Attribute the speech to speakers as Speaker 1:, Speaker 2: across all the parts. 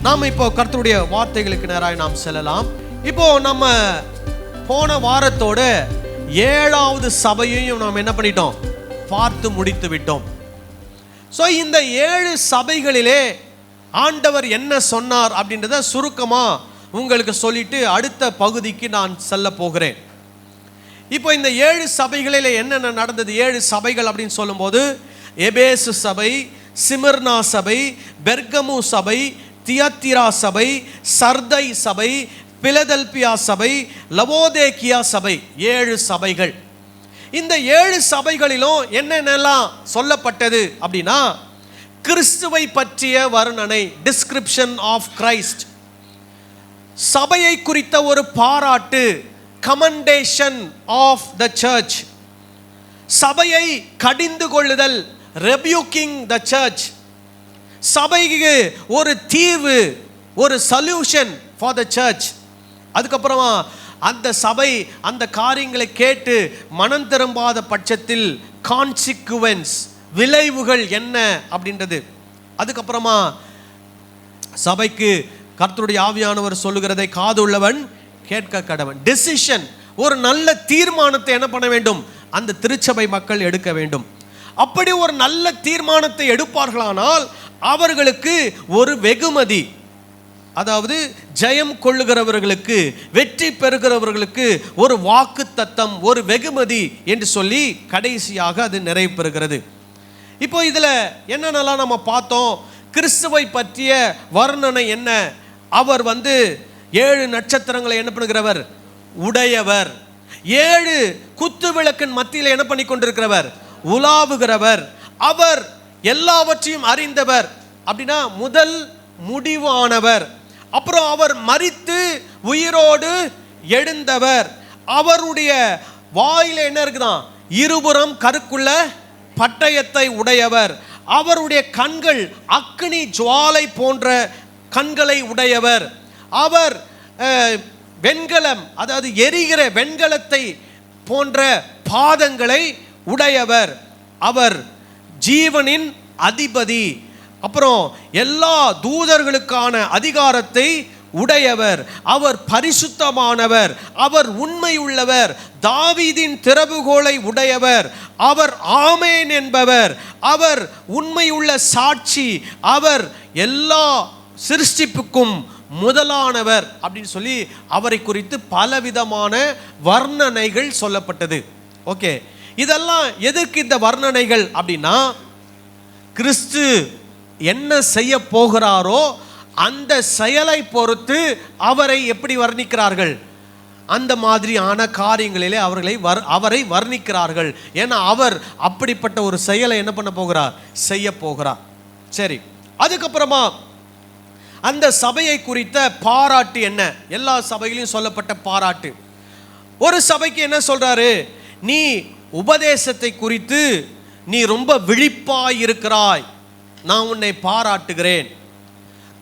Speaker 1: நாம் இப்போ கர்த்தருடைய வார்த்தைகளுக்கு நேராக நாம் செல்லலாம். இப்போ நம்ம போன வாரத்தோட 7வது சபையையும் நாம் என்ன பண்ணிட்டோம், பார்த்து முடித்து விட்டோம். ஸோ இந்த 7 சபைகளிலே ஆண்டவர் என்ன சொன்னார் அப்படின்றத சுருக்கமாக உங்களுக்கு சொல்லிட்டு அடுத்த பகுதிக்கு நான் செல்ல போகிறேன். இப்போ இந்த 7 சபைகளில் என்னென்ன நடந்தது, 7 சபைகள் அப்படின்னு சொல்லும்போது எபேசு சபை, சிமிர்னா சபை, பெர்கமு சபை, தியத்திரா சபை, சர்தை சபை, பிலதெல்பியா சபை, லவோதேக்கியா சபை, 7 சபைகள். இந்த 7 சபைகளிலும் என்னென்னலாம் சொல்லப்பட்டது அப்படின்னா, கிறிஸ்துவை பற்றிய வர்ணனை, டிஸ்கிரிப்ஷன் ஆஃப் கிரைஸ்ட், சபையை குறித்த ஒரு பாராட்டு, கமெண்டேஷன் ஆஃப் த சர்ச், சபையை கடிந்து கொள்ளுதல், ரெபியூக்கிங் த சர்ச், சபைக்கு ஒரு தீர்வு, ஒரு சொல்யூஷன் ஃபார் த சர்ச். அதுக்கப்புறமா அந்த சபை அந்த காரியங்களை கேட்டு மனம் திரும்பாத பட்சத்தில் கான்சிக்வென்ஸ், விளைவுகள் என்ன அப்படின்றது. அதுக்கப்புறமா சபைக்கு கர்த்தருடைய ஆவியானவர் சொல்லுகிறதை காதுள்ளவன் கேட்க கடவன், டெசிஷன், ஒரு நல்ல தீர்மானத்தை என்ன பண்ண வேண்டும், அந்த திருச்சபை மக்கள் எடுக்க வேண்டும். அப்படி ஒரு நல்ல தீர்மானத்தை எடுப்பார்களானால் அவர்களுக்கு ஒரு வெகுமதி, அதாவது ஜெயம் கொள்ளுகிறவர்களுக்கு, வெற்றி பெறுகிறவர்களுக்கு ஒரு வாக்கு தத்தம், ஒரு வெகுமதி என்று சொல்லி கடைசியாக அது நிறைவு பெறுகிறது. இப்போ இதில் என்னென்னலாம் நம்ம பார்த்தோம், கிறிஸ்துவை பற்றிய வர்ணனை என்ன, அவர் 7 நட்சத்திரங்களை என்ன பண்ணுகிறவர், உடையவர், 7 குத்து விளக்கின் மத்தியில் என்ன பண்ணி கொண்டிருக்கிறவர், உலாவுகிறவர், அவர் எல்லாவற்றையும் அறிந்தவர் அப்படின்னா முதல் முடிவானவர், அப்புறம் அவர் மரித்து உயிரோடு எழுந்தவர், அவருடைய வாயில என்ன இருக்குதான், இருபுறம் கருக்குள்ள பட்டயத்தை உடையவர், அவருடைய கண்கள் அக்கினி ஜுவாலை போன்ற கண்களை உடையவர், அவர் வெண்கலம், அதாவது எரிகிற வெண்கலத்தை போன்ற பாதங்களை உடையவர், அவர் ஜீவனின் அதிபதி, அப்புறம் எல்லா தூதர்களுக்கான அதிகாரத்தை உடையவர், அவர் பரிசுத்தமானவர், அவர் உண்மை உள்ளவர், தாவீதின் திறவுகோலை உடையவர், அவர் ஆமேன் என்பவர், அவர் உண்மையுள்ள சாட்சி, அவர் எல்லா சிருஷ்டிப்புக்கும் முதலானவர் அப்படின்னு சொல்லி அவரை குறித்து பலவிதமான வர்ணனைகள் சொல்லப்பட்டது. ஓகே, இதெல்லாம் எதற்கு இந்த வர்ணனைகள் அப்படின்னா, கிறிஸ்து என்ன செய்ய போகிறாரோ அந்த செயலை பொறுத்து அவரை எப்படி வர்ணிக்கிறார்கள், அந்த மாதிரியான காரியங்களிலே அவரை வர்ணிக்கிறார்கள். ஏன்னா அவர் அப்படிப்பட்ட ஒரு செயலை என்ன பண்ண போகிறார், செய்ய போகிறார். சரி, அதுக்கப்புறமா அந்த சபையை குறித்த பாராட்டு என்ன, எல்லா சபையிலும் சொல்லப்பட்ட பாராட்டு. ஒரு சபைக்கு என்ன சொல்றாரு, நீ உபதேசத்தை குறித்து நீ ரொம்ப விழிப்பாய் இருக்கிறாய், நான் உன்னை பாராட்டுகிறேன்.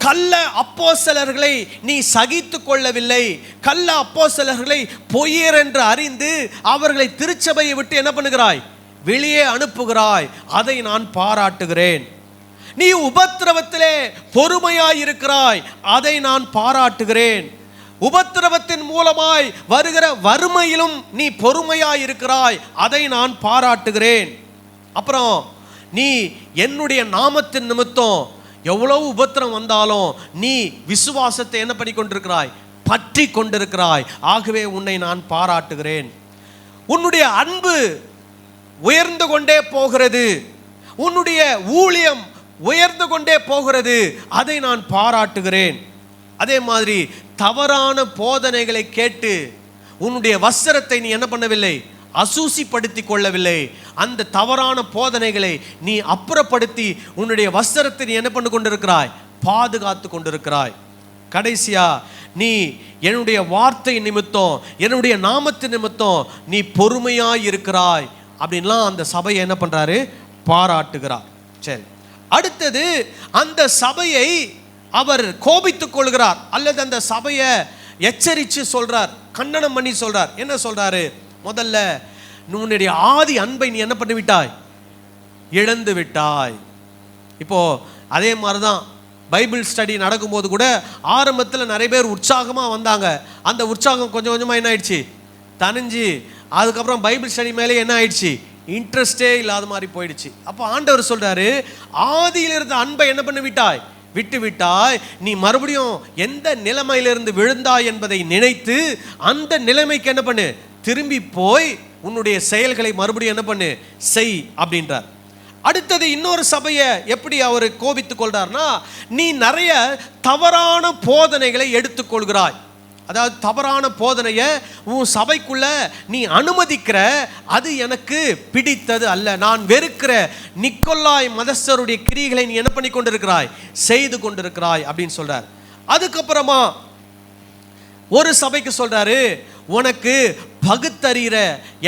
Speaker 1: கள்ள அப்போஸ்தலர்களை நீ சகித்து கொள்ளவில்லை, கள்ள அப்போஸ்தலர்களை பொய்யர் என்று அறிந்து அவர்களை திருச்சபையை விட்டு என்ன பண்ணுகிறாய், வெளியே அனுப்புகிறாய், அதை நான் பாராட்டுகிறேன். நீ உபத்திரவத்திலே பொறுமையாய் இருக்கிறாய், அதை நான் பாராட்டுகிறேன். உபத்திரவத்தின் மூலமாய் வருகிற வறுமையிலும் நீ பொறுமையாய் இருக்கிறாய், அதை நான் பாராட்டுகிறேன். அப்புறம் நீ என்னுடைய நாமத்தின் நிமித்தம் எவ்வளவு உபத்திரம் வந்தாலும் நீ விசுவாசத்தை என்ன பண்ணி கொண்டிருக்கிறாய், பற்றி கொண்டிருக்கிறாய், ஆகவே உன்னை நான் பாராட்டுகிறேன். உன்னுடைய அன்பு உயர்ந்து கொண்டே போகிறது, உன்னுடைய ஊழியம் உயர்ந்து கொண்டே போகிறது, அதை நான் பாராட்டுகிறேன். அதே மாதிரி தவறான போதனைகளை கேட்டு உன்னுடைய வஸ்திரத்தை நீ என்ன பண்ணவில்லை, அசூசிப்படுத்தி கொள்ளவில்லை. அந்த தவறான போதனைகளை நீ அப்புறப்படுத்தி உன்னுடைய வஸ்திரத்தை நீ என்ன பண்ணி கொண்டிருக்கிறாய், பாதுகாத்து கொண்டிருக்கிறாய். கடைசியா நீ என்னுடைய வார்த்தை நிமித்தம், என்னுடைய நாமத்தின் நிமித்தம் நீ பொறுமையாய் இருக்கிறாய் அப்படின்லாம் அந்த சபையை என்ன பண்றாரு, பாராட்டுகிறார். சரி, அடுத்தது அந்த சபையை அவர் கோபித்துக் கொள்கிறார், அல்லது அந்த சபையை எச்சரித்து சொல்றார், கண்டனம் பண்ணி சொல்றார். என்ன சொல்றாரு, முதல்ல உன்னுடைய ஆதி அன்பை நீ என்ன பண்ணி விட்டாய், இழந்து விட்டாய். இப்போ அதே மாதிரிதான் பைபிள் ஸ்டடி நடக்கும்போது கூட ஆரம்பத்தில் நிறைய பேர் உற்சாகமாக வந்தாங்க. அந்த உற்சாகம் கொஞ்சம் கொஞ்சமாக என்ன ஆயிடுச்சு, தனிஞ்சு அதுக்கப்புறம் பைபிள் ஸ்டடி மேலே என்ன ஆயிடுச்சு, இன்ட்ரெஸ்டே இல்லாத மாதிரி போயிடுச்சு. அப்போ ஆண்டவர் சொல்றாரு, ஆதியில் இருந்த அன்பை என்ன பண்ணி விட்டாய், விட்டு விட்டாய். நீ மறுபடியும் எந்த நிலைமையிலிருந்து விழுந்தாய் என்பதை நினைத்து அந்த நிலைமைக்கு என்ன பண்ணு, திரும்பி போய் உன்னுடைய செயல்களை மறுபடியும் என்ன பண்ணு, செய் அப்படின்றார். அடுத்தது இன்னொரு சபையை எப்படி அவர் கோபித்துக் கொள்றார்னா, நீ நிறைய தவறான போதனைகளை எடுத்துக்கொள்கிறாய். அதாவது தவறான போதனையை உன் சபைக்குள்ள நீ அனுமதிக்கிற, அது எனக்கு பிடித்தது அல்ல. நான் வெறுக்கிற நிக்கோலாய் மதஸ்தருடைய கிரியைகளை நீ என்ன பண்ணி கொண்டிருக்கிறாய், செய்து கொண்டிருக்கிறாய் அப்படின்னு சொல்றார். அதுக்கப்புறமா ஒரு சபைக்கு சொல்றாரு, உனக்கு பகுத்தறிகிற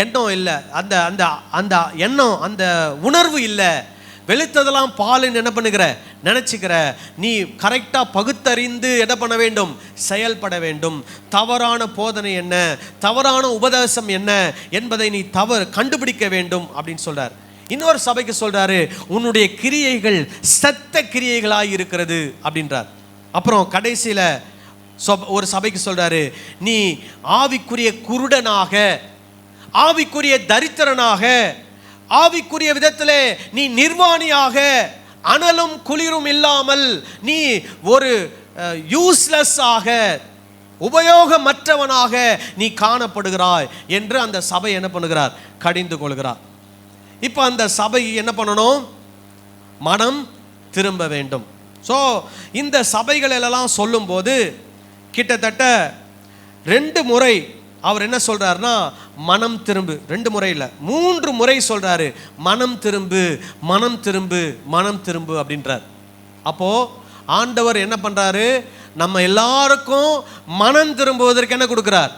Speaker 1: எண்ணம் இல்லை, அந்த அந்த அந்த எண்ணம், அந்த உணர்வு இல்லை, வெளுத்ததெல்லாம் பாலுன்னு என்ன பண்ணுகிற, நினச்சிக்கிற. நீ கரெக்டாக பகுத்தறிந்து என்ன பண்ண வேண்டும், செயல்பட வேண்டும். தவறான போதனை என்ன, தவறான உபதேசம் என்ன என்பதை நீ கண்டுபிடிக்க வேண்டும் அப்படின்னு சொல்றார். இன்னொரு சபைக்கு சொல்றாரு, உன்னுடைய கிரியைகள் சத்த கிரியைகளாய் இருக்கிறது அப்படின்றார். அப்புறம் கடைசியில் ஒரு சபைக்கு சொல்றாரு, நீ ஆவிக்குரிய குருடனாக, ஆவிக்குரிய தரித்திரனாக, ஆவிக்குரிய விதத்திலே நீ நிர்வாணியாக, அனலும் குளிரும் இல்லாமல் நீ ஒரு யூஸ்லெஸ் ஆக, உபயோகமற்றவனாக நீ காணப்படுகிறாய் என்று அந்த சபை என்ன பண்ணுகிறார், கடிந்து கொள்கிறார். இப்போ அந்த சபை என்ன பண்ணணும், மனம் திரும்ப வேண்டும். ஸோ இந்த சபைகள் எல்லாம் சொல்லும்போது கிட்டத்தட்ட 2 முறை அவர் என்ன சொல்றாருன்னா, மனம் திரும்பு. 2 முறை இல்லை, 3 முறை சொல்றாரு, மனம் திரும்பு, மனம் திரும்பு, மனம் திரும்பு அப்படின்றார். அப்போ ஆண்டவர் என்ன பண்றாரு, நம்ம எல்லாருக்கும் மனம் திரும்புவதற்கு என்ன கொடுக்கிறார்,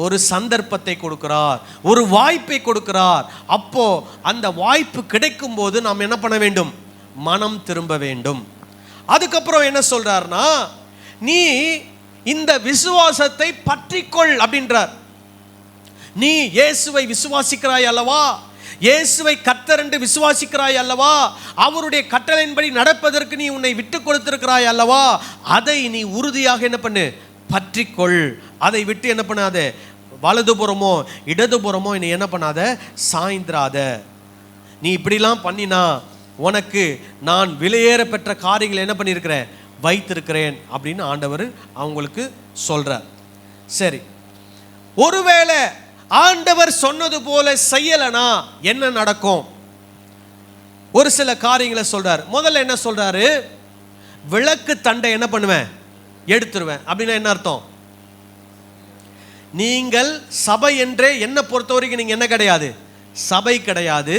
Speaker 1: ஒரு சந்தர்ப்பத்தை கொடுக்கிறார், ஒரு வாய்ப்பை கொடுக்கிறார். அப்போ அந்த வாய்ப்பு கிடைக்கும் போது நாம் என்ன பண்ண வேண்டும், மனம் திரும்ப வேண்டும். அதுக்கப்புறம் என்ன சொல்றாருன்னா, நீ இந்த விசுவாசத்தை பற்றிக்கொள் அப்படின்றார். நீ இயேசுவை விசுவாசிக்கிறாய் அல்லவா, இயேசுவை கர்த்தர் என்று விசுவாசிக்கிறாய் அல்லவா, அவருடைய கட்டளையின்படி நடப்பதற்கு நீ உன்னை விட்டு கொடுத்திருக்கிறாய் அல்லவா, அதை நீ உறுதியாக என்ன பண்ணு, பற்றிக்கொள். அதை விட்டு என்ன பண்ணாத, வலதுபுறமோ இடதுபுறமோ நீ என்ன பண்ணாத, சாய்ந்திராத. நீ இப்படிலாம் பண்ணினா உனக்கு நான் விலையேற பெற்ற காரியங்களை என்ன பண்ணியிருக்கிறேன், வைத்திருக்கிறேன் அப்படின்னு ஆண்டவர் அவங்களுக்கு சொல்றார். சரி, ஒருவேளை ஆண்டவர் சொன்னது போல செய்யலனா என்ன நடக்கும்? ஒரு சில காரியங்களை சொல்றார். முதல்ல என்ன சொல்றாரு, விளக்கு தண்டை என்ன பண்ணுவேன், எடுத்துருவேன். அப்படின்னா என்ன அர்த்தம், நீங்கள் சபை என்றே என்னை பொறுத்த வரைக்கும் நீங்க என்ன கிடையாது, சபை கிடையாது.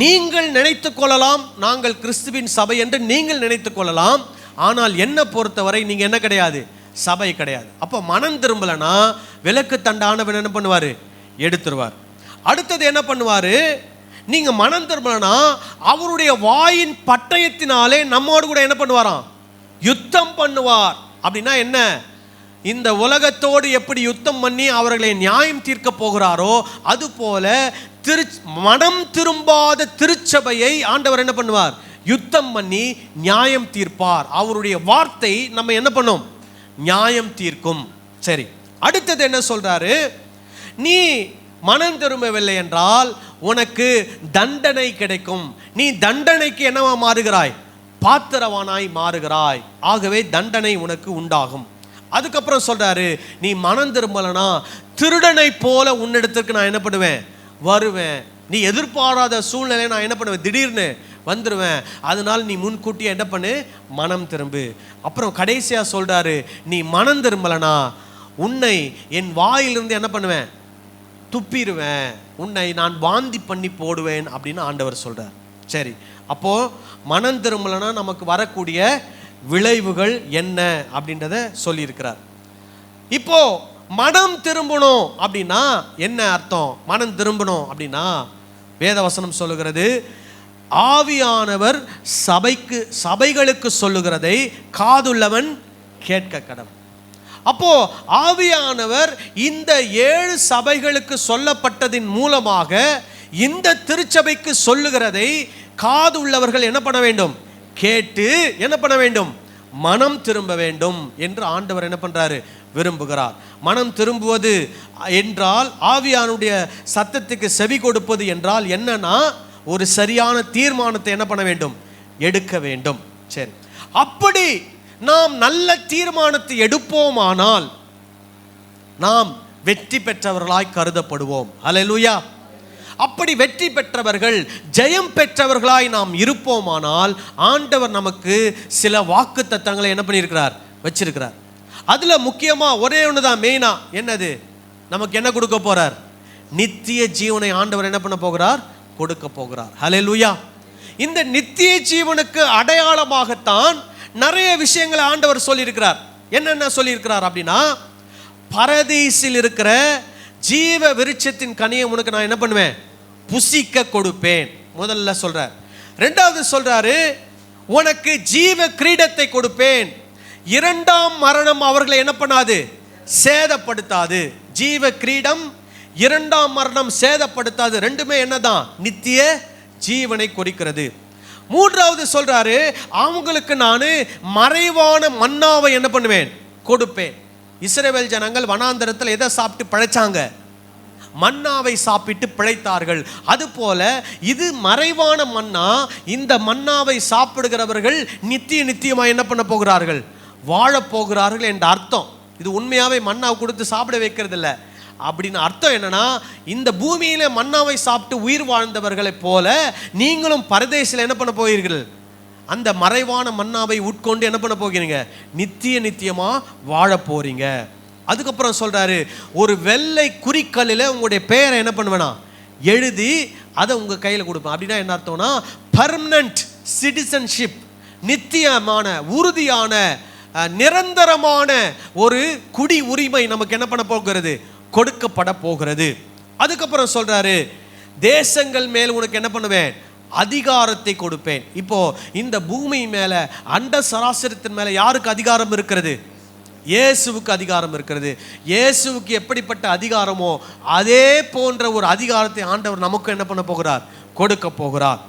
Speaker 1: நீங்கள் நினைத்துக் கொள்ளலாம் நாங்கள் கிறிஸ்துவின் சபை என்று நீங்கள் நினைத்துக் கொள்ளலாம், ஆனால் என்னை பொறுத்தவரை நீங்க என்ன கிடையாது, சபை கிடையாது. அப்போ மனம் திரும்பலனா விளக்கு தண்டானவன் என்ன பண்ணுவார், எடுத்துருவார். அடுத்தது என்ன பண்ணுவார், நீங்க மனம் திரும்பலனா அவருடைய வாயின் பட்டயத்தினாலே நம்மோடு கூட என்ன பண்ணுவாராம், யுத்தம் பண்ணுவார். அப்படின்னா என்ன, இந்த உலகத்தோடு எப்படி யுத்தம் பண்ணி அவர்களை நியாயம் தீர்க்க போகிறாரோ அதுபோல மனம் திரும்பாத திருச்சபையை ஆண்டவர் என்ன பண்ணுவார், யுத்தம் பண்ணி நியாயம் தீர்ப்பார். அவருடைய வார்த்தை நம்ம என்ன பண்ணும், நியாயம் தீர்க்கும். சரி, அடுத்தது என்ன சொல்றாரு, நீ மனம் திரும்பவில்லை என்றால் உனக்கு தண்டனை கிடைக்கும். நீ தண்டனைக்கு என்னவா மாறுகிறாய், பாத்திரவானாய் மாறுகிறாய். ஆகவே தண்டனை உனக்கு உண்டாகும். அதுக்கப்புறம் சொல்றாரு, நீ மனம் திரும்பலனா திருடனை போல உன்னிடத்திற்கு நான் என்ன பண்ணுவேன், வருவேன். நீ எதிர்பாராத சூழ்நிலை நான் என்ன பண்ணுவேன், திடீர்னு வந்துடுவேன். அதனால் நீ முன்கூட்டியே என்ன பண்ணு, மனம் திரும்பு. அப்புறம் கடைசியா சொல்றாரு, நீ மனம் திரும்பலனா உன்னை என் வாயிலிருந்து என்ன பண்ணுவேன், துப்பிடுவேன், உன்னை நான் வாந்தி பண்ணி போடுவேன் அப்படின்னு ஆண்டவர் சொல்றார். சரி, அப்போ மனம் திரும்பலனா நமக்கு வரக்கூடிய விளைவுகள் என்ன அப்படின்றத சொல்லியிருக்கிறார். இப்போ மனம் திரும்பணும் அப்படின்னா என்ன அர்த்தம், மனம் திரும்பணும் அப்படின்னா வேதவசனம் சொல்லுகிறது, ஆவியானவர் சபைகளுக்கு சொல்லுகிறதை காதுள்ளவன் கேட்க கடவன். அப்போ ஆவியானவர் இந்த 7 சபைகளுக்கு சொல்லப்பட்டதின் மூலமாக இந்த திருச்சபைக்கு சொல்லுகிறதை காது உள்ளவர்கள் என்ன பண்ண வேண்டும், கேட்டு என்ன பண்ண வேண்டும், மனம் திரும்ப வேண்டும் என்று ஆண்டவர் என்ன பண்றாரு? விரும்புகிறார். மனம் திரும்புவது என்றால் ஆவியானுடைய சத்தத்துக்கு செவி கொடுப்பது என்றால் என்னன்னா, ஒரு சரியான தீர்மானத்தை என்ன பண்ண வேண்டும்? எடுக்க வேண்டும். சரி, அப்படி நாம் நல்ல தீர்மானத்தை எடுப்போமானால் நாம் வெற்றி பெற்றவர்களாய் கருதப்படுவோம். ஹல்லேலூயா. அப்படி வெற்றி பெற்றவர்கள், ஜெயம் பெற்றவர்களாய் நாம் இருப்போமானால் ஆண்டவர் நமக்கு சில வாக்கு தத்தங்களை என்ன பண்ணியிருக்கிறார்? வச்சிருக்கிறார். அதுல முக்கியமா ஒரே ஒண்ணுதான் மெயினா. என்னது? நமக்கு என்ன கொடுக்க போறார்? நித்திய ஜீவனை ஆண்டவர் என்ன பண்ண போகிறார்? கொடுக்க போகிறார். ஹல்லேலூயா. இந்த நித்திய ஜீவனுக்கு அடையாளமாகத்தான் நிறைய விஷயங்களை ஆண்டவர் சொல்லியிருக்கிறார். என்னென்ன சொல்லியிருக்கிறார் அப்படின்னா, பரதீசில் இருக்கிற ஜீவ விருட்சத்தின் கனியை உனக்கு நான் என்ன பண்ணுவேன்? புசிக்க கொடுப்பேன். முதல்ல சொல்றார். ரெண்டாவது சொல்றாரு, உனக்கு ஜீவ கிரீடத்தை கொடுப்பேன். இரண்டாம் மரணம் அவர்களை என்ன பண்ணாது? சேதப்படுத்தாது. ஜீவ கிரீடம், இரண்டாம் மரணம் சேதப்படுத்தாது. ரெண்டுமே என்னதான்? நித்திய ஜீவனை குறிக்கிறது. மூன்றாவது சொல்றாரு, அவங்களுக்கு நான் மறைவான மன்னாவை என்ன பண்ணுவேன்? கொடுப்பேன். இஸ்ரவேல் ஜனங்கள் வனாந்தரத்தில் எதை சாப்பிட்டு பிழைச்சாங்க? மன்னாவை சாப்பிட்டு பிழைத்தார்கள். அதுபோல இது மறைவான மன்னா. இந்த மன்னாவை சாப்பிடுகிறவர்கள் நித்தியமாக என்ன பண்ண போகிறார்கள்? வாழப் போகிறார்கள் என்ற அர்த்தம். இது உண்மையாவே மன்னாவை கொடுத்து சாப்பிட வைக்கிறது இல்லை. அப்படின்னு அர்த்தம் என்னன்னா, இந்த பூமியில மன்னாவை சாப்பிட்டு உயிர் வாழ்ந்தவர்களை போல நீங்களும் பரதேசில் என்ன பண்ண போகிறீர்கள்? அந்த மறைவான மன்னாவை உட்கொண்டு என்ன பண்ண போகிறீங்க? நித்தியமா வாழ போறீங்க. அதுக்கப்புறம் சொல்றாரு, ஒரு வெள்ளை குறிக்கல்லில் உங்களுடைய பெயரை என்ன பண்ணுவேனா? எழுதி அதை உங்க கையில் கொடுப்பேன். அப்படின்னா என்ன அர்த்தம்னா, பர்மனன்ட் சிட்டிசன்ஷிப், நித்தியமான உறுதியான நிரந்தரமான ஒரு குடி உரிமை நமக்கு என்ன பண்ண போகிறது? கொடுக்கப்பட போகிறது. அதுக்கப்புறம் சொல்றாரு, தேசங்கள் மேல் உனக்கு என்ன பண்ணுவேன்? அதிகாரத்தை கொடுப்பேன். இப்போ இந்த பூமி மேல, அண்ட சராசரத்தின் மேல யாருக்கு அதிகாரம் இருக்கிறது? இயேசுவுக்கு அதிகாரம் இருக்கிறது. இயேசுவுக்கு எப்படிப்பட்ட அதிகாரமோ அதே போன்ற ஒரு அதிகாரத்தை ஆண்டவர் நமக்கு என்ன பண்ண போகிறார்? கொடுக்க போகிறார்.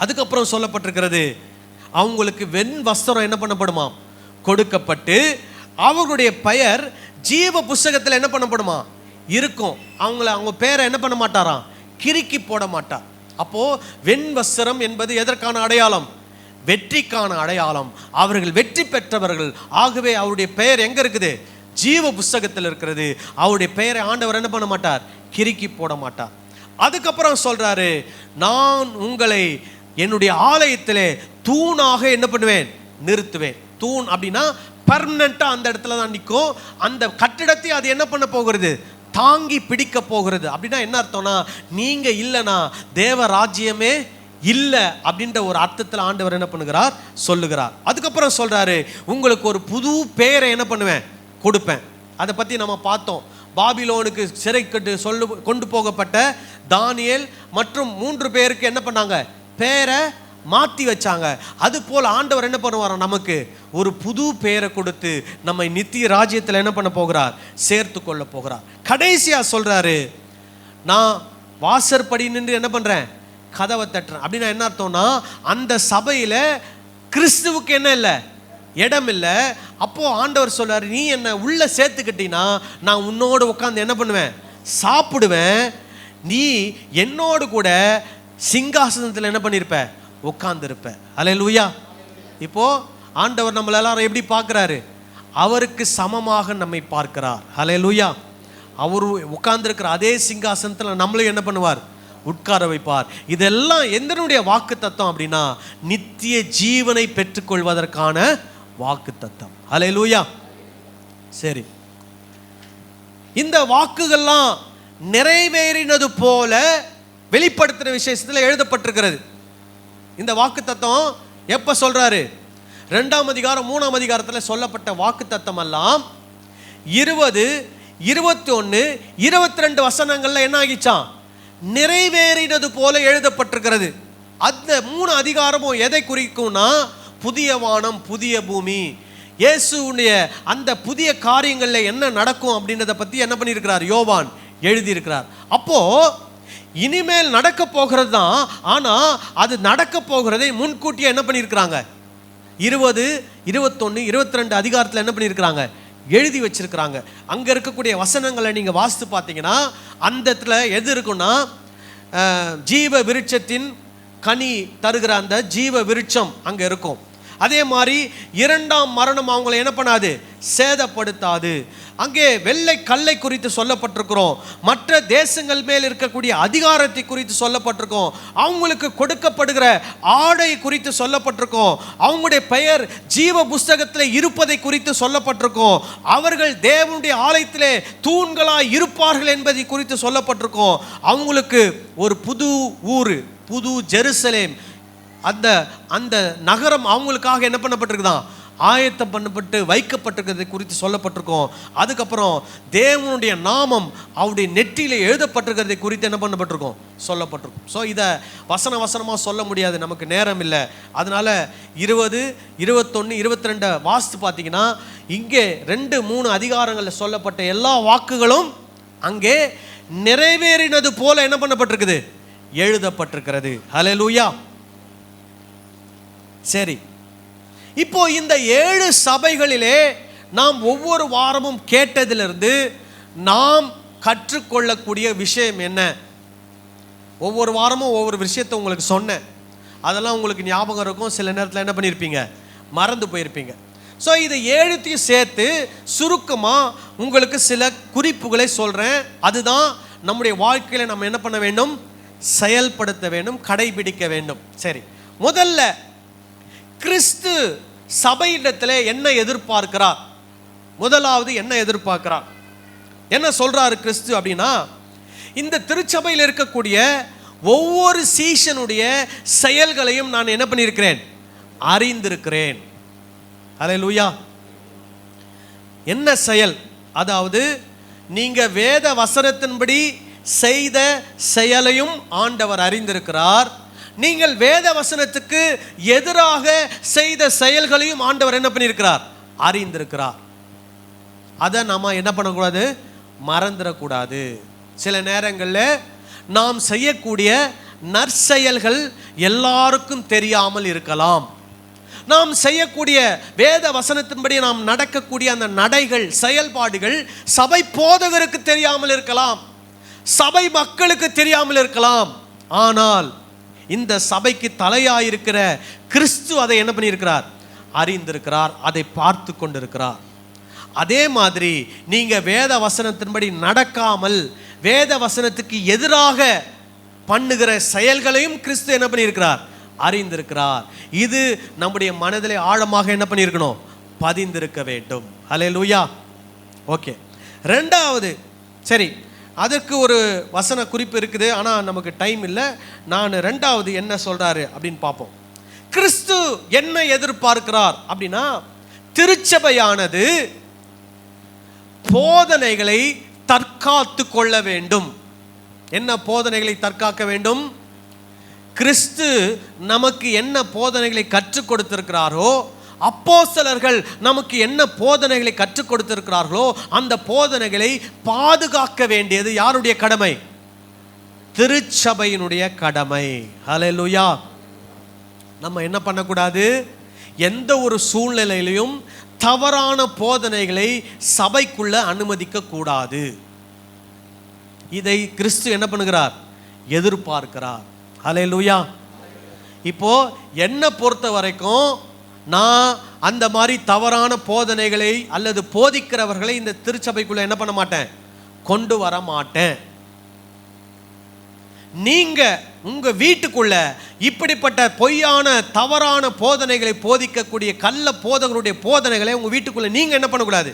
Speaker 1: அதுக்கப்புறம் சொல்லப்பட்டிருக்கிறது, அவங்களுக்கு வெண் வஸ்திரம் என்ன பண்ணப்படுமா? கொடுக்கப்பட்டு அவர்களுடைய பெயர் ஜீவ புஸ்தகத்தில் என்ன பண்ணப்படுமா? இருக்கும். அவங்க பேரை என்ன பண்ண மாட்டாராம்? கிறுக்கி போட மாட்டார். அப்போ வெண் வஸ்திரம் என்பது எதற்கான அடையாளம்? வெற்றிக்கான அடையாளம். அவர்கள் வெற்றி பெற்றவர்கள். ஆகவே அவருடைய பெயர் எங்க இருக்குது? ஜீவ புஸ்தகத்தில் இருக்கிறது. அவருடைய பெயரை ஆண்டவர் என்ன பண்ண மாட்டார்? கிறுக்கி போட மாட்டார். அதுக்கப்புறம் சொல்றாரு, நான் உங்களை என்னுடைய ஆலயத்திலே தூணாக என்ன பண்ணுவேன்? நிறுத்துவேன். தூண் அப்படின்னா பர்மனண்டா அந்த இடத்துல தான் நிற்கும். அந்த கட்டிடத்தை அது என்ன பண்ண போகிறது? தாங்கி பிடிக்க போகிறது. அப்படின்னா என்ன அர்த்தம்னா, நீங்க இல்லைனா தேவ ராஜ்யமே இல்லை அப்படின்ற ஒரு அர்த்தத்தில் ஆண்டவர் என்ன பண்ணுகிறார்? சொல்லுகிறார். அதுக்கப்புறம் சொல்றாரு, உங்களுக்கு ஒரு புது பெயரை என்ன பண்ணுவேன்? கொடுப்பேன். அதை பத்தி நம்ம பார்த்தோம். பாபிலோனுக்கு சிறை கொண்டு போகப்பட்ட தானியேல் மற்றும் 3 பேருக்கு என்ன பண்ணாங்க? பெயரை மாற்றி வச்சாங்க. அது போல் ஆண்டவர் என்ன பண்ணுவார்? நமக்கு ஒரு புது பெயரை கொடுத்து நம்மை நித்திய ராஜ்யத்தில் என்ன பண்ண போகிறார்? சேர்த்து கொள்ள போகிறார். கடைசியா சொல்றாரு, நான் வாசற்படி நின்று என்ன பண்றேன்? கதவை தட்டுறேன். அப்படின்னா என்ன அர்த்தம்னா, அந்த சபையில கிறிஸ்துவுக்கு என்ன இல்லை? இடம் இல்லை. அப்போ ஆண்டவர் சொல்றாரு, நீ என்ன உள்ள சேர்த்துக்கிட்டீன்னா நான் உன்னோடு உட்காந்து என்ன பண்ணுவேன்? சாப்பிடுவேன். நீ என்னோடு கூட சிங்காசனத்தில் என்ன பண்ணிருப்ப? உட்கார்ந்திருப்ப. அல்லேலூயா. இப்போ ஆண்டவர் நம்மள எல்லாரும் எப்படி பார்க்கிறாரு? அவருக்கு சமமாக நம்மை பார்க்கிறார். அல்லேலூயா. அவர் உட்கார்ந்திருக்கிற அதே சிங்காசனத்தில் நம்மளும் என்ன பண்ணுவார்? உட்கார வைப்பார். இதெல்லாம் எந்தனுடைய வாக்கு தத்தம் அப்படின்னா, நித்திய ஜீவனை பெற்றுக்கொள்வதற்கான வாக்கு தத்தம். அல்லேலூயா. சரி, இந்த வாக்குகள்லாம் நிறைவேறினது போல வெளிப்படுத்துகிற விசேஷத்தில் எழுதப்பட்டிருக்கிறது. இந்த வாக்கு தத்தம் எப்ப சொல்றாரு? 2ஆம் அதிகாரம் 3ஆம் அதிகாரத்தில் சொல்லப்பட்ட வாக்கு தத்தம் எல்லாம் 20, 21, 22 வசனங்கள்ல என்ன ஆகிச்சான்? நிறைவேறினது போல எழுதப்பட்டிருக்கிறது. அந்த 3 அதிகாரமும் எதை குறிக்கும்னா, புதிய வானம் புதிய பூமி, இயேசுடைய அந்த புதிய காரியங்கள்ல என்ன நடக்கும் அப்படின்றத பத்தி என்ன பண்ணியிருக்கிறார்? யோவான் எழுதியிருக்கிறார். அப்போ இனிமேல் நடக்க போகிறது தான். ஆனா அது நடக்க போகிறதை முன்கூட்டியே என்ன பண்ணியிருக்கிறாங்க? 20, 21, 22 அதிகாரத்தில் என்ன பண்ணியிருக்கிறாங்க, எழுதி வச்சிருக்கிறாங்க. அங்கே இருக்கக்கூடிய வசனங்களை நீங்கள் வாசித்து பார்த்தீங்கன்னா அந்த இடத்துல எது இருக்குன்னா, ஜீவ விருட்சத்தின் கனி தருகிற அந்த ஜீவ விருட்சம் அங்கே இருக்கும். அதே மாதிரி 2ஆம் மரணம் அவங்களை என்ன பண்ணாது, சேதப்படுத்தாது. அங்கே வெள்ளை கல்லை குறித்து சொல்லப்பட்டிருக்கிறோம். மற்ற தேசங்கள் மேல் இருக்கக்கூடிய அதிகாரத்தை குறித்து சொல்லப்பட்டிருக்கோம். அவங்களுக்கு கொடுக்கப்படுகிற ஆடை குறித்து சொல்லப்பட்டிருக்கோம். அவங்களுடைய பெயர் ஜீவ புஸ்தகத்தில் இருப்பதை குறித்து சொல்லப்பட்டிருக்கோம். அவர்கள் தேவனுடைய ஆலயத்திலே தூண்களாய் இருப்பார்கள் என்பதை குறித்து சொல்லப்பட்டிருக்கோம். அவங்களுக்கு ஒரு புது ஊர், புது ஜெருசலேம், அந்த அந்த நகரம் அவங்களுக்காக என்ன பண்ணப்பட்டிருக்குதான், ஆயத்தம் பண்ணப்பட்டு வைக்கப்பட்டிருக்கிறதை குறித்து சொல்லப்பட்டிருக்கோம். அதுக்கப்புறம் தேவனுடைய நாமம் அவருடைய நெற்றியில் எழுதப்பட்டிருக்கிறதை குறித்து என்ன பண்ணப்பட்டிருக்கோம், சொல்லப்பட்டிருக்கும். ஸோ இதை வசனமாக சொல்ல முடியாது, நமக்கு நேரம் இல்லை. அதனால 20, 21, 22 வாசித்து பார்த்தீங்கன்னா இங்கே 2, 3 அதிகாரங்களில் சொல்லப்பட்ட எல்லா வாக்குகளும் அங்கே நிறைவேறினது போல என்ன பண்ணப்பட்டிருக்குது, எழுதப்பட்டிருக்கிறது. ஹல்லேலூயா. சரி, இப்போ இந்த 7 சபைகளிலே நாம் ஒவ்வொரு வாரமும் கேட்டதிலிருந்து நாம் கற்றுக்கொள்ளக்கூடிய விஷயம் என்ன? ஒவ்வொரு வாரமும் ஒவ்வொரு விஷயத்தை உங்களுக்கு சொன்னேன். அதெல்லாம் உங்களுக்கு ஞாபகம் இருக்கும். சில நேரத்தில் என்ன பண்ணியிருப்பீங்க, மறந்து போயிருப்பீங்க. ஸோ இதை 7த்தையும் சேர்த்து சுருக்கமாக உங்களுக்கு சில குறிப்புகளை சொல்கிறேன். அதுதான் நம்முடைய வாழ்க்கையில் நம்ம என்ன பண்ண வேண்டும், செயல்படுத்த வேண்டும், கடைபிடிக்க வேண்டும். சரி, முதல்ல கிறிஸ்து சபையிடத்தில் என்ன எதிர்பார்க்கிறார்? முதலாவது என்ன எதிர்பார்க்கிறார், என்ன சொல்றாரு கிறிஸ்து அப்படின்னா, இந்த திருச்சபையில் இருக்கக்கூடிய ஒவ்வொரு சீஷனுடைய செயல்களையும் நான் என்ன பண்ணியிருக்கிறேன், அறிந்திருக்கிறேன். ஹல்லேலூயா. என்ன செயல்? அதாவது நீங்க வேத வசனத்தின்படி செய்த செயலையும் ஆண்டவர் அறிந்திருக்கிறார். நீங்கள் வேத வசனத்துக்கு எதிராக செய்த செயல்களையும் ஆண்டவர் என்ன பண்ணியிருக்கிறார், அறிந்திருக்கிறார். அதை நம்ம என்ன பண்ணக்கூடாது, மறந்துடக்கூடாது. சில நேரங்களில் நாம் செய்யக்கூடிய நற்செயல்கள் எல்லாருக்கும் தெரியாமல் இருக்கலாம். நாம் செய்யக்கூடிய வேத வசனத்தின்படி நாம் நடக்கக்கூடிய அந்த நடைகள், செயல்பாடுகள் சபை போதகருக்கு தெரியாமல் இருக்கலாம், சபை மக்களுக்கு தெரியாமல் இருக்கலாம். ஆனால் இந்த சபைக்கு தலையாயிருக்கிற கிறிஸ்து அதை என்ன பண்ணியிருக்கிறார், அறிந்திருக்கிறார், அதை பார்த்து கொண்டிருக்கிறார். அதே மாதிரி நீங்க வேத வசனத்தின்படி நடக்காமல் வேத வசனத்துக்கு எதிராக பண்ணுகிற செயல்களையும் கிறிஸ்து என்ன பண்ணியிருக்கிறார், அறிந்திருக்கிறார். இது நம்முடைய மனதிலே ஆழமாக என்ன பண்ணியிருக்கணும், பதிந்திருக்க வேண்டும். ஹல்லேலூயா. ஓகே, ரெண்டாவது, சரி, அதற்கு ஒரு வசன குறிப்பு இருக்குது, ஆனால் நமக்கு டைம் இல்லை. நான் ரெண்டாவது என்ன சொல்றாரு அப்படின்னு பார்ப்போம். கிறிஸ்து என்ன எதிர்பார்க்கிறார் அப்படின்னா, திருச்சபையானது போதனைகளை தற்காத்து கொள்ள வேண்டும். என்ன போதனைகளை தற்காக்க வேண்டும்? கிறிஸ்து நமக்கு என்ன போதனைகளை கற்றுக் கொடுத்திருக்கிறாரோ, அப்போஸ்தலர்கள் நமக்கு என்ன போதனைகளை கற்றுக் கொடுத்திருக்கிறார்களோ அந்த போதனைகளை பாதுகாக்க வேண்டியது யாருடைய கடமை? திருச்சபையினுடைய கடமை. ஹல்லேலூயா. நம்ம என்ன பண்ணக்கூடாது, எந்த ஒரு சூழ்நிலையிலும் தவறான போதனைகளை சபைக்குள்ள அனுமதிக்க கூடாது. இதை கிறிஸ்து என்ன பண்ணுகிறார், எதிர்பார்க்கிறார். ஹல்லேலூயா. இப்போ என்ன பொறுத்த வரைக்கும் நான் அந்த மாதிரி தவறான போதனைகளை அல்லது போதிக்கிறவர்களை இந்த திருச்சபைக்குள்ள என்ன பண்ண மாட்டேன், கொண்டு வர மாட்டேன். நீங்க உங்க வீட்டுக்குள்ள இப்படிப்பட்ட பொய்யான தவறான போதனைகளை போதிக்கக்கூடிய கள்ள போதகருடைய போதனைகளை உங்க வீட்டுக்குள்ள நீங்க என்ன பண்ணக்கூடாது,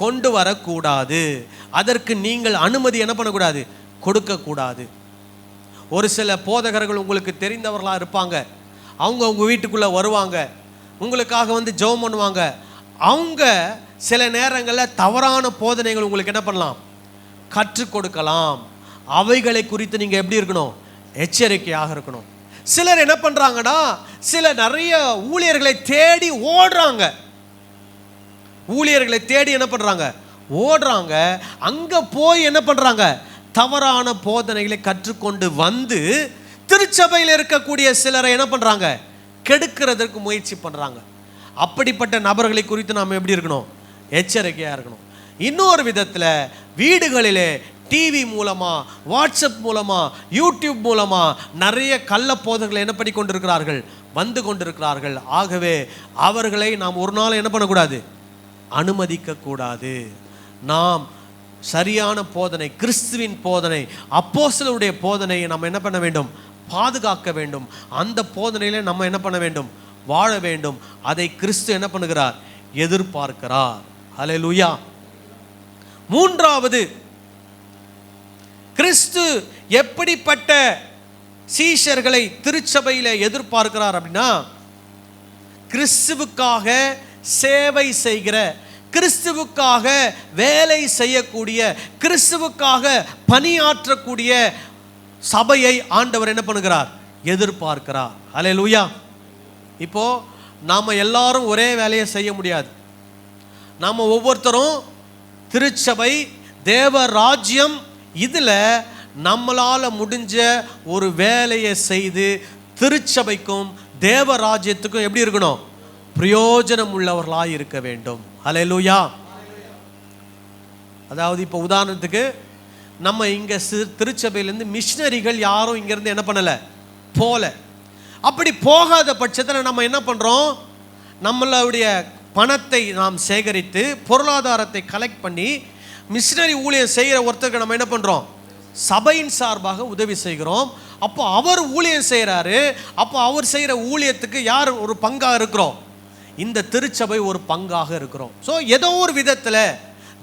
Speaker 1: கொண்டு வரக்கூடாது. அதற்கு நீங்கள் அனுமதி என்ன பண்ணக்கூடாது, கொடுக்கக்கூடாது. ஒரு சில போதகர்கள் உங்களுக்கு தெரிந்தவர்களாக இருப்பாங்க. அவங்க உங்க வீட்டுக்குள்ள வருவாங்க, உங்களுக்காக வந்து ஜெபம் பண்ணுவாங்க. அவங்க சில நேரங்களில் தவறான போதனைகள் உங்களுக்கு என்ன பண்ணலாம், கற்றுக் கொடுக்கலாம். அவைகளை குறித்து நீங்கள் எப்படி இருக்கணும், எச்சரிக்கையாக இருக்கணும். சிலர் என்ன பண்ணுறாங்கன்னா, சில நிறைய ஊழியர்களை தேடி ஓடுறாங்க. ஊழியர்களை தேடி என்ன பண்ணுறாங்க, ஓடுறாங்க. அங்கே போய் என்ன பண்ணுறாங்க, தவறான போதனைகளை கற்றுக்கொண்டு வந்து திருச்சபையில் இருக்கக்கூடிய சிலரை என்ன பண்ணுறாங்க, கெடுக்கிறதற்கு முயற்சி பண்ணுறாங்க. அப்படிப்பட்ட நபர்களை குறித்து நாம் எப்படி இருக்கணும்? எச்சரிக்கையாக இருக்கணும். இன்னொரு விதத்தில் வீடுகளிலே டிவி மூலமாக, வாட்ஸ்அப் மூலமாக, யூடியூப் மூலமாக நிறைய கள்ள போதகர்கள் என்ன பண்ணி கொண்டிருக்கிறார்கள்? வந்து கொண்டிருக்கிறார்கள். ஆகவே அவர்களை நாம் ஒரு நாள் என்ன பண்ணக்கூடாது? அனுமதிக்கக்கூடாது. நாம் சரியான போதனை, கிறிஸ்துவின் போதனை, அப்போஸ்தலருடைய போதனையை நம்ம என்ன பண்ண வேண்டும்? பாதுகாக்க வேண்டும். அந்த போதனையில நம்ம என்ன பண்ண வேண்டும்? வாழ வேண்டும். அதை கிறிஸ்து என்ன பண்ணுகிறார்? எதிர்பார்க்கிறார். ஹல்லேலூயா. மூன்றாவது, கிறிஸ்து எப்படிப்பட்ட சீஷர்களை திருச்சபையில எதிர்பார்க்கிறார் அப்படின்னா, கிறிஸ்துவுக்காக சேவை செய்கிற, கிறிஸ்துவுக்காக வேலை செய்யக்கூடிய, கிறிஸ்துவுக்காக பணியாற்றக்கூடிய சபையை ஆண்டவர் என்ன பண்ணுகிறார்? எதிர்பார்க்கிறார். ஹல்லேலூயா. இப்போ நாம எல்லாரும் ஒரே வேலையை செய்ய முடியாது. நாம ஒவ்வொருத்தரும் திருச்சபை, தேவ ராஜ்யம், இதில் நம்மளால் முடிஞ்ச ஒரு வேலையை செய்து திருச்சபைக்கும் தேவ ராஜ்யத்துக்கும் எப்படி இருக்கணும்? பிரயோஜனம் உள்ளவர்களாக இருக்க வேண்டும். ஹல்லேலூயா. அதாவது இப்போ உதாரணத்துக்கு நம்ம இங்கே திருச்சபையிலேருந்து மிஷினரிகள் யாரும் இங்கேருந்து என்ன பண்ணலை, போல. அப்படி போகாத பட்சத்தில் நம்ம என்ன பண்ணுறோம்? நம்மளுடைய பணத்தை நாம் சேகரித்து, பொருளாதாரத்தை கலெக்ட் பண்ணி, மிஷினரி ஊழியம் செய்கிற ஒருத்தருக்கு நம்ம என்ன பண்ணுறோம்? சபையின் சார்பாக உதவி செய்கிறோம். அப்போ அவர் ஊழியம் செய்கிறாரு. அப்போ அவர் செய்கிற ஊழியத்துக்கு யார் ஒரு பங்காக இருக்கிறோம்? இந்த திருச்சபை ஒரு பங்காக இருக்கிறோம். ஸோ ஏதோ ஒரு விதத்தில்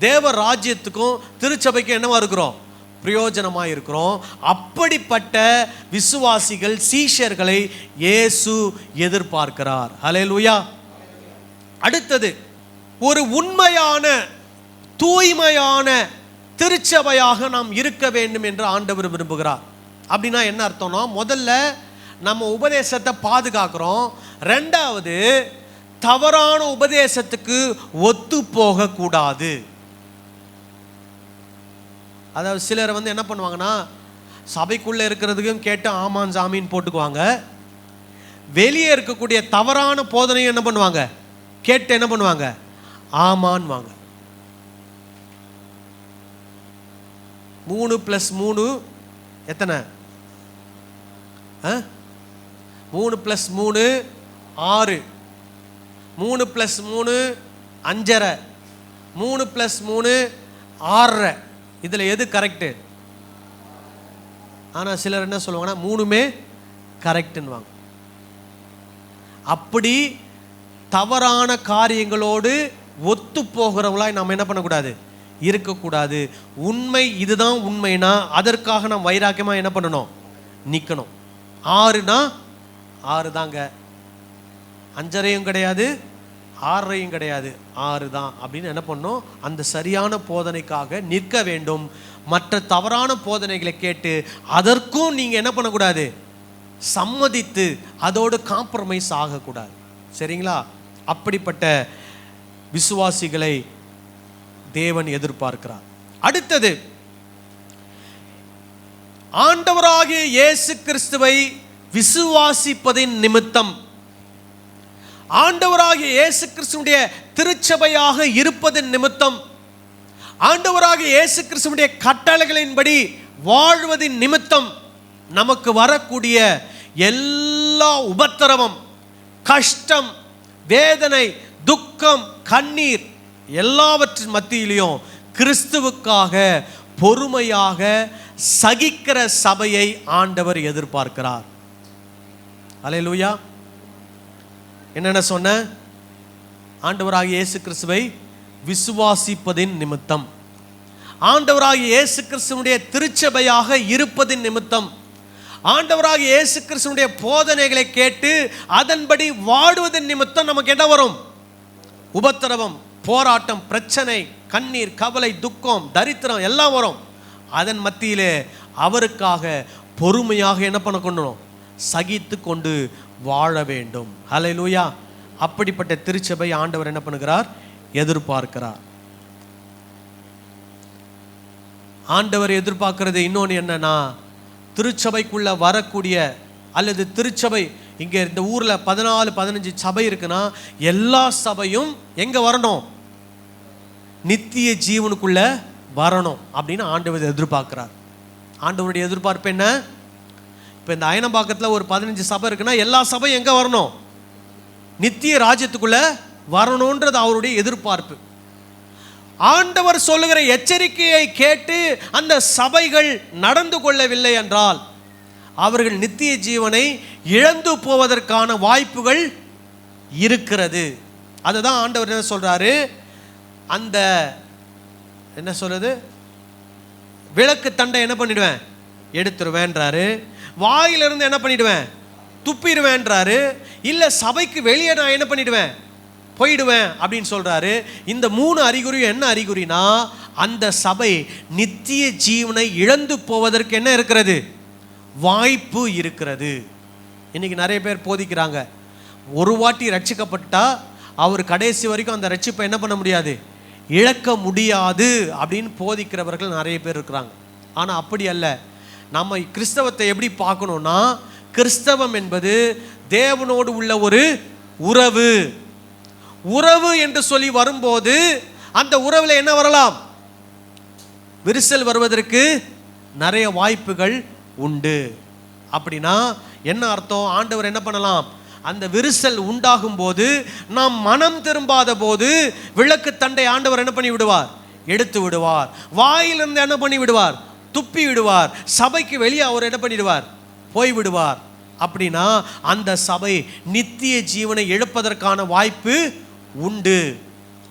Speaker 1: தேவ ராஜ்யத்துக்கும் திருச்சபைக்கும் என்னவா இருக்கிறோம்? பிரயோஜனமாக இருக்கிறோம். அப்படிப்பட்ட விசுவாசிகள், சீஷர்களை இயேசு எதிர்பார்க்கிறார். ஹல்லேலூயா. அடுத்தது, ஒரு உண்மையான தூய்மையான திருச்சபையாக நாம் இருக்க வேண்டும் என்று ஆண்டவர் விரும்புகிறார். அப்படின்னா என்ன அர்த்தம்னா, முதல்ல நம்ம உபதேசத்தை பாதுகாக்கிறோம். ரெண்டாவது, தவறான உபதேசத்துக்கு ஒத்து போகக்கூடாது. அதாவது சிலர் வந்து என்ன பண்ணுவாங்கன்னா, சபைக்குள்ளே இருக்கிறதுக்கும் கேட்டு ஆமான் சாமின்னு போட்டுக்குவாங்க. வெளியே இருக்கக்கூடிய தவறான போதனையும் என்ன பண்ணுவாங்க? கேட்டு என்ன பண்ணுவாங்க? ஆமான்னு வாங்க. 3+3 எத்தனை? 3+3 6, 3+3 5.5, 3+3 6.5. இதில் எது கரெக்டு? ஆனால் சிலர் என்ன சொல்லுவாங்கன்னா, 3மே கரெக்டுன்னுவாங்க. அப்படி தவறான காரியங்களோடு ஒத்து போகிறவங்களாய் நாம் என்ன பண்ணக்கூடாது? இருக்கக்கூடாது. உண்மை இதுதான் உண்மைனா அதற்காக நாம் வைராக்கியமாக என்ன பண்ணணும்? நிற்கணும். 6னா 6 தாங்க, 5.5 கிடையாது, 6.5 கிடையாது, 6 தான் அப்படின்னு என்ன பண்ணணும்? அந்த சரியான போதனைக்காக நிற்க வேண்டும். மற்ற தவறான போதனைகளை கேட்டு அதற்கும் நீங்கள் என்ன பண்ணக்கூடாது? சம்மதித்து அதோடு காம்ப்ரமைஸ் ஆகக்கூடாது. சரிங்களா? அப்படிப்பட்ட விசுவாசிகளை தேவன் எதிர்பார்க்கிறார். அடுத்தது, ஆண்டவராகிய இயேசு கிறிஸ்துவை விசுவாசிப்பதின் நிமித்தம், ஆண்டவராகிய இயேசு கிறிஸ்துவுடைய திருச்சபையாக இருப்பதன் நிமித்தம், ஆண்டவராகிய இயேசு கிறிஸ்துவுடைய கட்டளைகளின்படி வாழ்வதின் நிமித்தம் நமக்கு வரக்கூடிய எல்லா உபத்திரவம், கஷ்டம், வேதனை, துக்கம், கண்ணீர் எல்லாவற்றின் மத்தியிலையும் கிறிஸ்துவுக்காக பொறுமையாக சகிக்கிற சபையை ஆண்டவர் எதிர்பார்க்கிறார். அல்லேலூயா. என்னென்ன சொன்ன? ஆண்டவராகிய இயேசு கிறிஸ்துவை விசுவாசிப்பதின் நிமித்தம், ஆண்டவராகிய இயேசு கிறிஸ்துவுடைய திருச்சபையாக இருப்பதின் நிமித்தம், ஆண்டவராகிய இயேசு கிறிஸ்துவுடைய போதனைகளை கேட்டு அதன்படி வாடுவதன் நிமித்தம் நமக்கு என்ன வரும்? உபத்திரவம், போராட்டம், பிரச்சனை, கண்ணீர், கவலை, துக்கம், தரித்திரம் எல்லாம் வரும். அதன் மத்தியிலே அவருக்காக பொறுமையாக என்ன பண்ண கொள்ளணும்? சகித்து கொண்டு வாழ வேண்டும். ஹல்லேலூயா. அப்படிப்பட்ட திருச்சபை ஆண்டவர் என்ன பண்ணுகிறார்? எதிர்பார்க்கிறார். ஆண்டவர் எதிர்பார்க்கிறது இன்னொன்று என்னன்னா, திருச்சபைக்குள்ள வரக்கூடிய அல்லது திருச்சபை இங்கே இந்த ஊரில் 14-15 சபை இருக்குன்னா எல்லா சபையும் எங்கே வரணும்? நித்திய ஜீவனுக்குள்ள வரணும் அப்படின்னு ஆண்டவர் எதிர்பார்க்கிறார். ஆண்டவருடைய எதிர்பார்ப்பு என்ன? இப்போ இந்த அயனம்பாக்கத்தில் ஒரு 15 சபை இருக்குன்னா எல்லா சபையும் எங்கே வரணும்? நித்திய ராஜ்யத்துக்குள்ள வரணுன்றது அவருடைய எதிர்பார்ப்பு. ஆண்டவர் சொல்லுகிற எச்சரிக்கையை கேட்டு அந்த சபைகள் நடந்து கொள்ளவில்லை என்றால் அவர்கள் நித்திய ஜீவனை இழந்து போவதற்கான வாய்ப்புகள் இருக்கிறது. அதுதான் ஆண்டவர் என்ன சொல்றாரு, அந்த என்ன சொல்றது, விளக்கு தண்டை என்ன பண்ணிடுவேன்? எடுத்துருவேன்றாரு. வாயிலிருந்து என்ன பண்ணிடுவேன்? துப்பிடுவேன்றாரு. இல்லை சபைக்கு வெளியே நான் என்ன பண்ணிடுவேன்? போயிடுவேன் அப்படின்னு சொல்றாரு. இந்த 3 அறிகுறி என்ன அறிகுறினா அந்த சபை நித்திய ஜீவனை இழந்து போவதற்கு என்ன இருக்கிறது? வாய்ப்பு இருக்கிறது. இன்னைக்கு நிறைய பேர் போதிக்கிறாங்க, ஒரு வாட்டி ரட்சிக்கப்பட்டா அவர் கடைசி வரைக்கும் அந்த ரட்சிப்பை என்ன பண்ண முடியாது? இழக்க முடியாது அப்படின்னு போதிக்கிறவர்கள் நிறைய பேர் இருக்கிறாங்க. ஆனால் அப்படி அல்ல. நம்ம கிறிஸ்தவத்தை எப்படி பார்க்கணும்னா, கிறிஸ்தவம் என்பது தேவனோடு உள்ள ஒரு உறவு. உறவு என்று சொல்லி வரும்போது அந்த உறவில் என்ன வரலாம்? விரிசல் வருவதற்கு நிறைய வாய்ப்புகள் உண்டு. அப்படின்னா என்ன அர்த்தம்? ஆண்டவர் என்ன பண்ணலாம்? அந்த விரிசல் உண்டாகும் போது நாம் மனம் திரும்பாத போது விளக்கு தண்டை ஆண்டவர் என்ன பண்ணி விடுவார்? எடுத்து விடுவார். வாயிலிருந்து என்ன பண்ணி விடுவார்? துப்பி விடுவார். சபைக்கு வெளியே அவர் என்ன பண்ணிடுவார்? போய் விடுவார். அப்படின்னா அந்த சபை நித்திய ஜீவனை இழப்பதற்கான வாய்ப்பு உண்டு.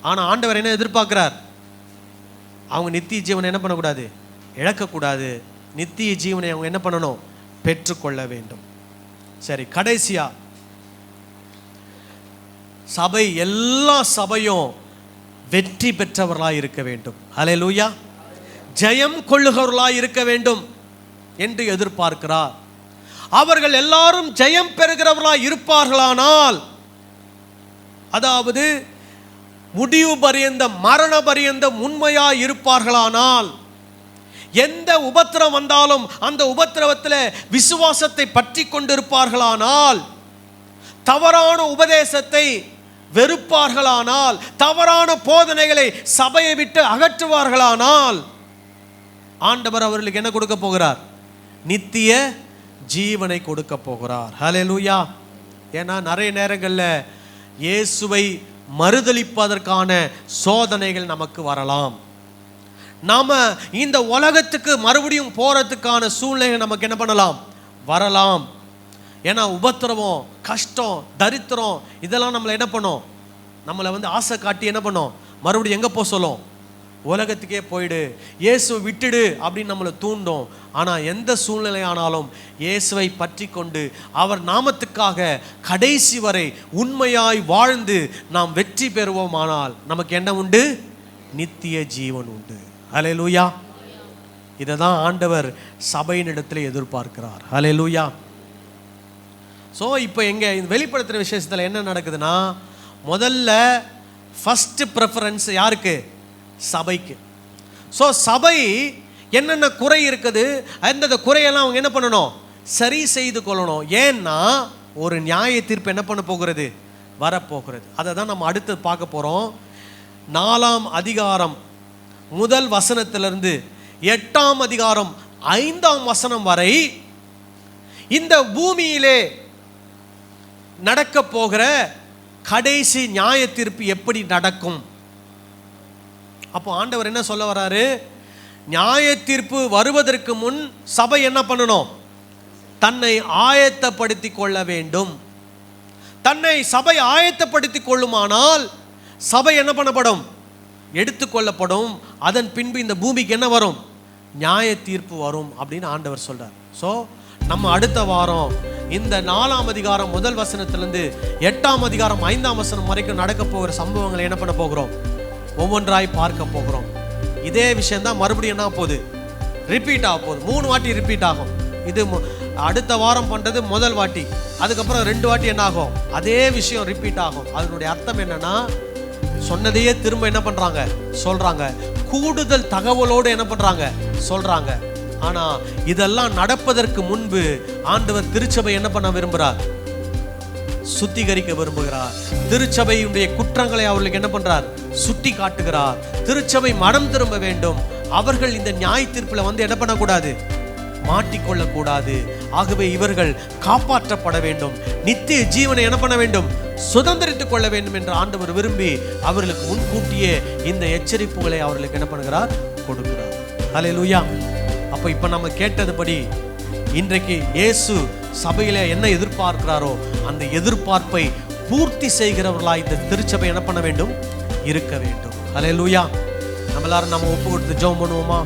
Speaker 1: ஆனால் ஆண்டவர் என்ன எதிர்பார்க்கிறார்? அவங்க நித்திய ஜீவனை என்ன பண்ணக்கூடாது? இழக்கக்கூடாது. நித்திய ஜீவனை அவங்க என்ன பண்ணணும்? பெற்றுக்கொள்ள வேண்டும். சரி, கடைசியா சபை, எல்லா சபையும் வெற்றி பெற்றவர்களாக இருக்க வேண்டும். ஹல்லேலூயா. ஜெயம் கொள்ளுகிறவர்களாக இருக்க வேண்டும் என்று எதிர்பார்க்கிறார். அவர்கள் எல்லாரும் ஜெயம் பெறுகிறவர்களாக இருப்பார்களானால், அதாவது முடிவு பரியந்த மரண பரியந்தம் உண்மையாக இருப்பார்களானால், எந்த உபத்திரம் வந்தாலும் அந்த உபத்திரவத்தில் விசுவாசத்தை பற்றி கொண்டிருப்பார்களானால், தவறான உபதேசத்தை வெறுப்பார்களானால், தவறான போதனைகளை சபையை விட்டு அகற்றுவார்களானால், ஆண்டவர் அவர்களுக்கு என்ன கொடுக்க போகிறார்? நித்திய ஜீவனை கொடுக்க போகிறார். ஹல்லேலூயா. ஏன்னா நிறைய நேரங்களில் இயேசுவை மறுதலிப்பதற்கான சோதனைகள் நமக்கு வரலாம். நாம இந்த உலகத்துக்கு மறுபடியும் போறதுக்கான சூழ்நிலை நமக்கு என்ன பண்ணலாம்? வரலாம். ஏன்னா உபத்திரவம், கஷ்டம், தரித்திரம் இதெல்லாம் நம்மளை என்ன பண்ணும்? நம்மளை ஆசை காட்டி என்ன பண்ணும்? மறுபடியும் எங்கே போக சொல்லும்? உலகத்துக்கே போயிடு, இயேசுவை விட்டுடு அப்படின்னு நம்மளை தூண்டும். ஆனால் எந்த சூழ்நிலை ஆனாலும் இயேசுவை பற்றி கொண்டு அவர் நாமத்துக்காக கடைசி வரை உண்மையாய் வாழ்ந்து நாம் வெற்றி பெறுவோமானால் நமக்கு என்ன உண்டு? நித்திய ஜீவன் உண்டு. ஹல்லேலூயா. இதை தான் ஆண்டவர் சபையின் இடத்துல எதிர்பார்க்கிறார். ஹல்லேலூயா. ஸோ இப்போ எங்கே வெளிப்படுத்துகிற விசேஷத்தில் என்ன நடக்குதுன்னா, முதல்ல ஃபஸ்ட்டு ப்ரெஃபரன்ஸ் யாருக்கு? சபைக்கு. ஸோ சபை என்னென்ன குறை இருக்குது, அந்த குறையெல்லாம் அவங்க என்ன பண்ணணும்? சரி செய்து கொள்ளணும். ஏன்னா ஒரு நியாய தீர்ப்பு என்ன பண்ண போகிறது? வரப்போகிறது. அதை தான் நம்ம அடுத்து பார்க்க போகிறோம். 4ஆம் அதிகாரம் 1 வசனத்திலிருந்து 8ஆம் அதிகாரம் 5ஆம் வசனம் வரை இந்த பூமியிலே நடக்க போகிற கடைசி நியாய தீர்ப்பு எப்படி நடக்கும்? அப்போ ஆண்டவர் என்ன சொல்ல வராரு? நியாய தீர்ப்பு வருவதற்கு முன் சபை என்ன பண்ணணும்? தன்னை ஆயத்தப்படுத்தி கொள்ள வேண்டும். தன்னை சபை ஆயத்தப்படுத்தி கொள்ளுமானால் சபை என்ன பண்ணப்படும்? எடுத்துக்கொள்ளப்படும். அதன் பின்பு இந்த பூமிக்கு என்ன வரும்? நியாய தீர்ப்பு வரும் அப்படின்னு ஆண்டவர் சொல்றார். ஸோ நம்ம அடுத்த வாரம் இந்த 4ஆம் அதிகாரம் 1 வசனத்திலிருந்து 8ஆம் அதிகாரம் 5ஆம் வசனம் வரைக்கும் நடக்க போகிற சம்பவங்களை என்ன பண்ண போகிறோம்? ஒவ்வொன்றாய் பார்க்க போகிறோம். இதே விஷயம்தான் மறுபடியும் என்ன போகுது? ரிப்பீட் ஆக போகுது. 3 வாட்டி ரிப்பீட் ஆகும். இது அடுத்த வாரம் பண்ணுறது முதல் வாட்டி, அதுக்கப்புறம் 2 வாட்டி என்ன ஆகும்? அதே விஷயம் ரிப்பீட் ஆகும். அதனுடைய அர்த்தம் என்னன்னா, சொன்னதையே திரும்ப என்ன பண்ணுறாங்க? சொல்கிறாங்க. கூடுதல் தகவலோடு என்ன பண்ணுறாங்க? சொல்கிறாங்க. ஆனால் இதெல்லாம் நடப்பதற்கு முன்பு ஆண்டவர் திருச்சபை என்ன பண்ண விரும்புகிறார்? சுத்திகரிக்க விரும்புகிறார். திருச்சபையுடைய குற்றங்களை அவர்களுக்கு என்ன பண்றார்? சுட்டி காட்டுகிறார். திருச்சபை மனம் திரும்ப வேண்டும். அவர்கள் இந்த நியாய தீர்ப்புல என்ன பண்ணக்கூடாது? மாட்டிக்கொள்ளக்கூடாது. ஆகவே இவர்கள் காப்பாற்றப்பட வேண்டும். நித்திய ஜீவனை என்ன பண்ண வேண்டும்? சுதந்திரித்துக் கொள்ள வேண்டும் என்று ஆண்டவர் விரும்பி அவர்களுக்கு முன்கூட்டியே இந்த எச்சரிப்புகளை அவர்களுக்கு என்ன பண்ணுகிறார்? கொடுக்கிறார். ஹல்லேலூயா. அப்ப இப்ப நம்ம கேட்டதுபடி இன்றைக்கு இயேசு சபையில என்ன எதிர்பார்க்கிறாரோ அந்த எதிர்பார்ப்பை பூர்த்தி செய்கிறவர்களாய் இந்த திருச்சபை என்ன பண்ண வேண்டும்? இருக்க வேண்டும். ஹல்லேலூயா. நம்ம எல்லாரும் நம்ம ஒப்பு கொடுத்து ஜெபம் பண்ணுவோமா?